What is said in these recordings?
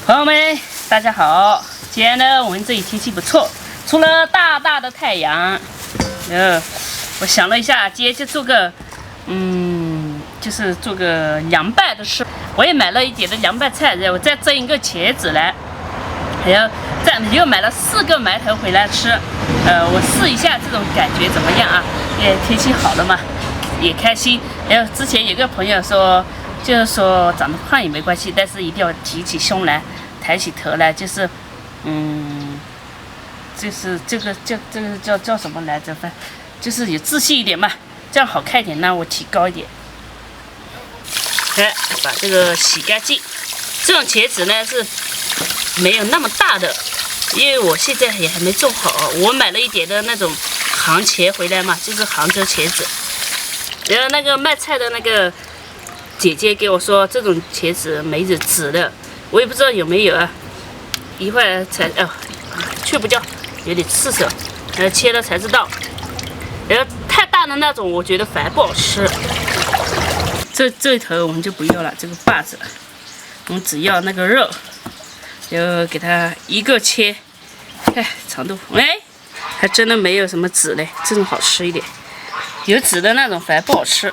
朋友们，大家好！今天呢，我们这里天气不错，出了大大的太阳。我想了一下，今天就做个，就是做个凉拌的吃。我也买了一点的凉拌菜，然后再蒸一个茄子来，还有又买了4个馒头回来吃。我试一下这种感觉怎么样啊？天气好了嘛，也开心。然后之前有个朋友说，就是说长得胖也没关系，但是一定要提起胸来，抬起头来，就是就是这个叫什么来着？就是有自信一点嘛，这样好看一点，那我提高一点。来，把这个洗干净。这种茄子呢是没有那么大的，因为我现在也还没种好。我买了一点的那种杭茄回来嘛，就是杭州茄子。然后那个卖菜的那个姐姐给我说，这种茄子没有籽的，我也不知道有没有啊。一会儿才去不掉，有点刺手，切了才知道。然后太大的那种，我觉得反而不好吃。这一头我们就不要了，这个把子，我们只要那个肉，然后给它一个切。长度，还真的没有什么籽嘞，这种好吃一点。有籽的那种反而不好吃，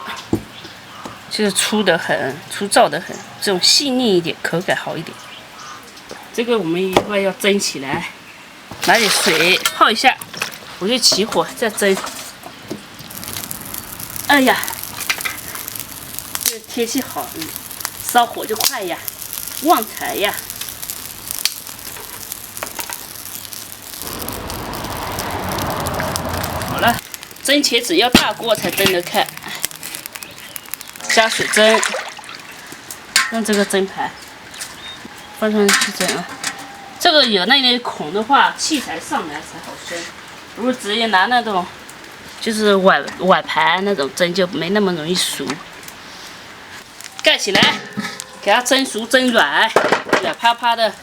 就是粗的很，粗糙的很，这种细腻一点，口感好一点。这个我们一会儿要蒸起来，拿点水泡一下，我就起火再蒸。哎呀，这天气好，烧火就快呀，旺财呀。好了，蒸茄子要大锅才蒸得开，加水蒸，用这个蒸盘放上去蒸啊。这个有那些孔的话，气才上来才好蒸。如果直接拿那种就是碗盘那种蒸，就没那么容易熟。盖起来，给它蒸熟蒸软，软趴趴的。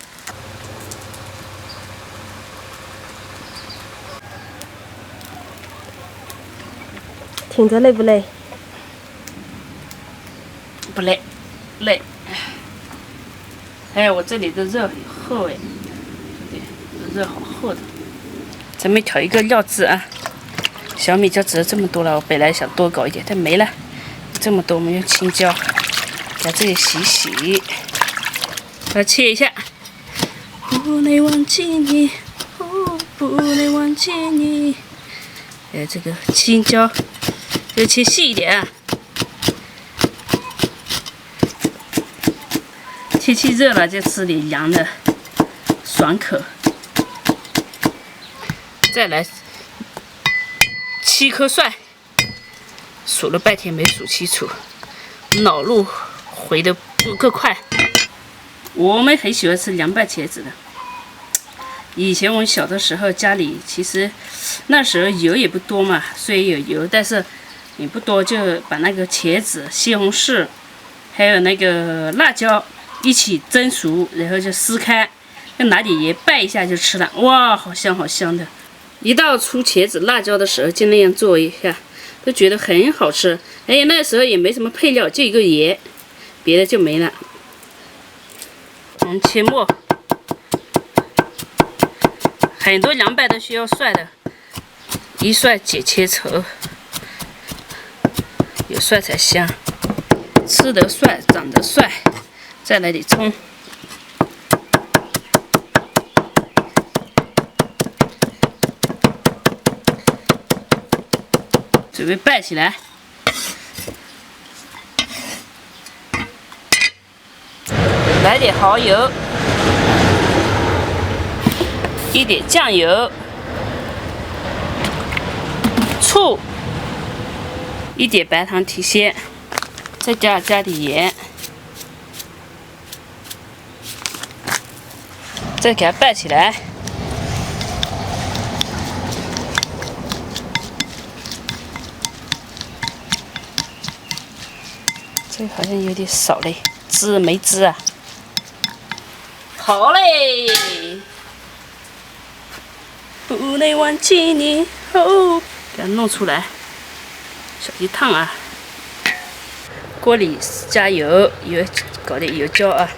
挺着累不累？不累，累。我这里的肉很厚对，肉好厚的。咱们调一个料汁啊，小米椒只有这么多了，我本来想多搞一点，但没了。这么多，我们用青椒把这里洗洗，把它切一下。不能忘记你，不能忘记你。这个青椒要切细一点啊。天气热了，就吃点凉的，爽口。再来7颗蒜，数了半天没数清楚，脑路回的不够快。我们很喜欢吃凉拌茄子的。以前我们小的时候，家里其实那时候油也不多嘛，虽然有油，但是也不多，就把那个茄子、西红柿还有那个辣椒一起蒸熟，然后就撕开，再拿点盐拌一下就吃了。哇，好香好香的！一到出茄子、辣椒的时候，就那样做一下，都觉得很好吃。那时候也没什么配料，就一个盐，别的就没了。我们切末，很多凉拌都需要蒜的，一蒜解千愁，有蒜才香，吃得蒜，长得帅。再来点葱，准备拌起来。来点蚝油，一点酱油，醋，一点白糖提鲜，再加点盐。再给它拌起来，这个好像有点少嘞，汁没汁啊？好嘞，不能忘记你哦，给它弄出来，小心烫啊！锅里加油，搞点油椒啊。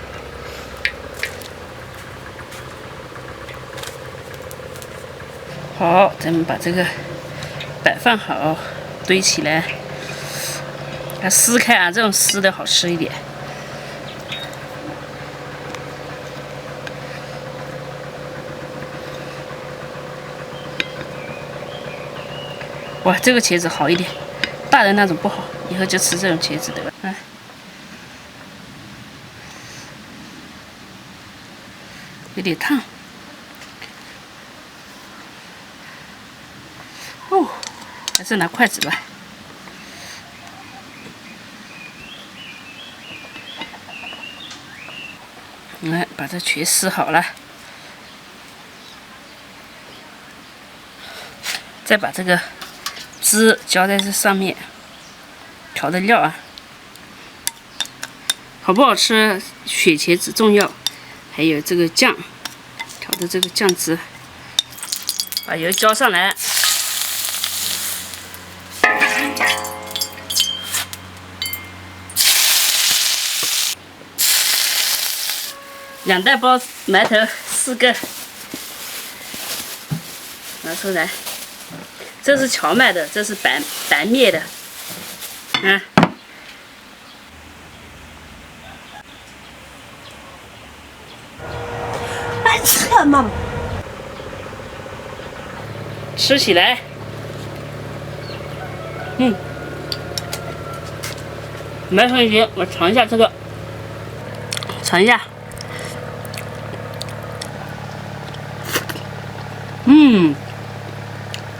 好，咱们把这个摆放好，堆起来。它撕开啊，这种撕的好吃一点。哇，这个茄子好一点，大的那种不好，以后就吃这种茄子的了。哎，有点烫。哦，还是拿筷子吧。来，把这全撕好了，再把这个汁浇在这上面，调的料啊，好不好吃？选茄子重要，还有这个酱，调的这个酱汁，把油浇上来。2大包馒头4个，拿出来。这是荞麦的，这是白面的，爱吃啊，妈妈。吃起来，没同学，我尝一下这个，尝一下。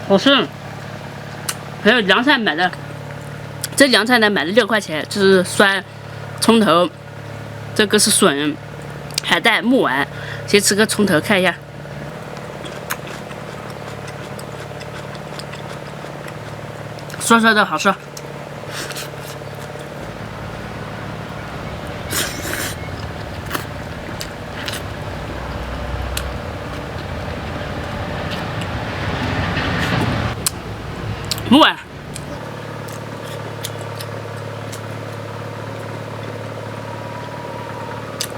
好吃。还有凉菜买的，这凉菜呢买了6块钱，就是酸葱头，这个是笋、海带、木丸。先吃个葱头看一下，酸酸的好吃。木丸，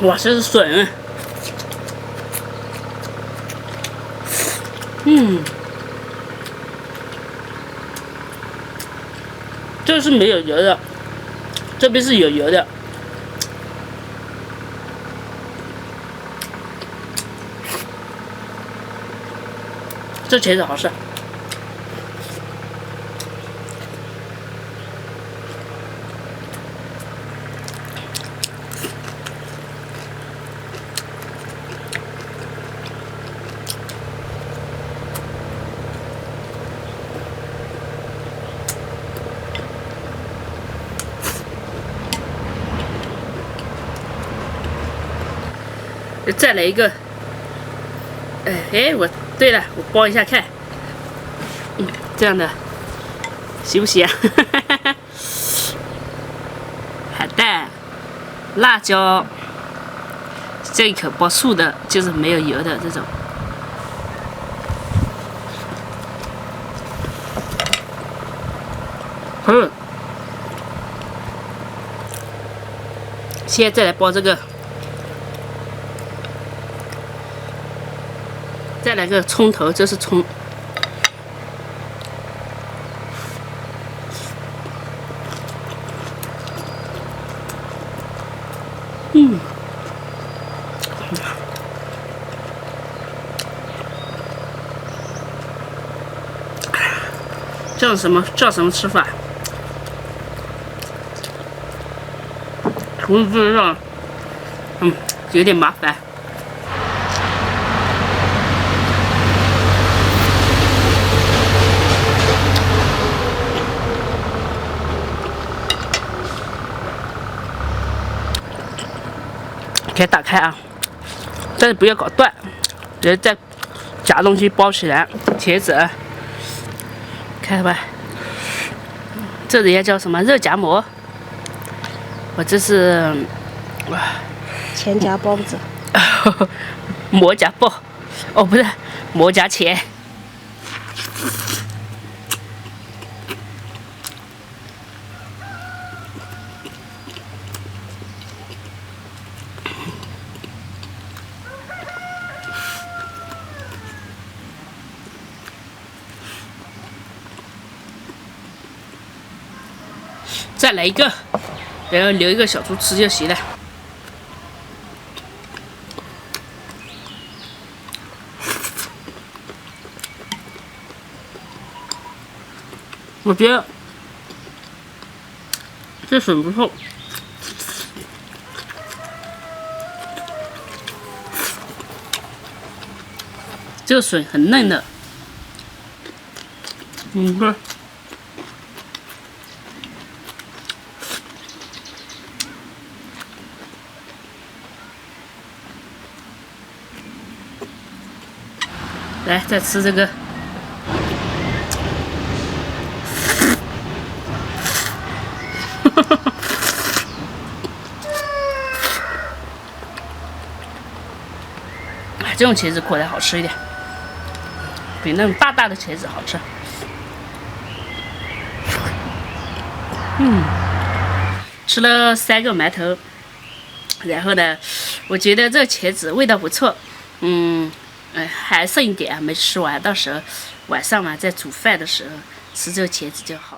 哇，这是笋，这是没有油的，这边是有油的。这茄子好吃。再来一个，我对了，我包一下看，这样的，行不行啊？海带、辣椒，这一口包素的，就是没有油的这种。现在再来包这个。再来个葱头，这是葱。叫什么吃法？我不知道，有点麻烦。给它打开啊，但是不要搞断，然后再夹东西包起来。茄子，看吧，这人家叫什么肉夹馍，我这是钱夹包子，馍夹包，哦不是馍夹钱。再来一个，然后留一个小猪吃就行了。我觉得这笋不错。这个笋很嫩的，看，来再吃这个，这种茄子果然好吃一点。比那种大大的茄子好吃。吃了3个馒头，然后呢，我觉得这茄子味道不错，还剩一点没吃完，到时候晚上嘛，在煮饭的时候吃这个茄子就好了。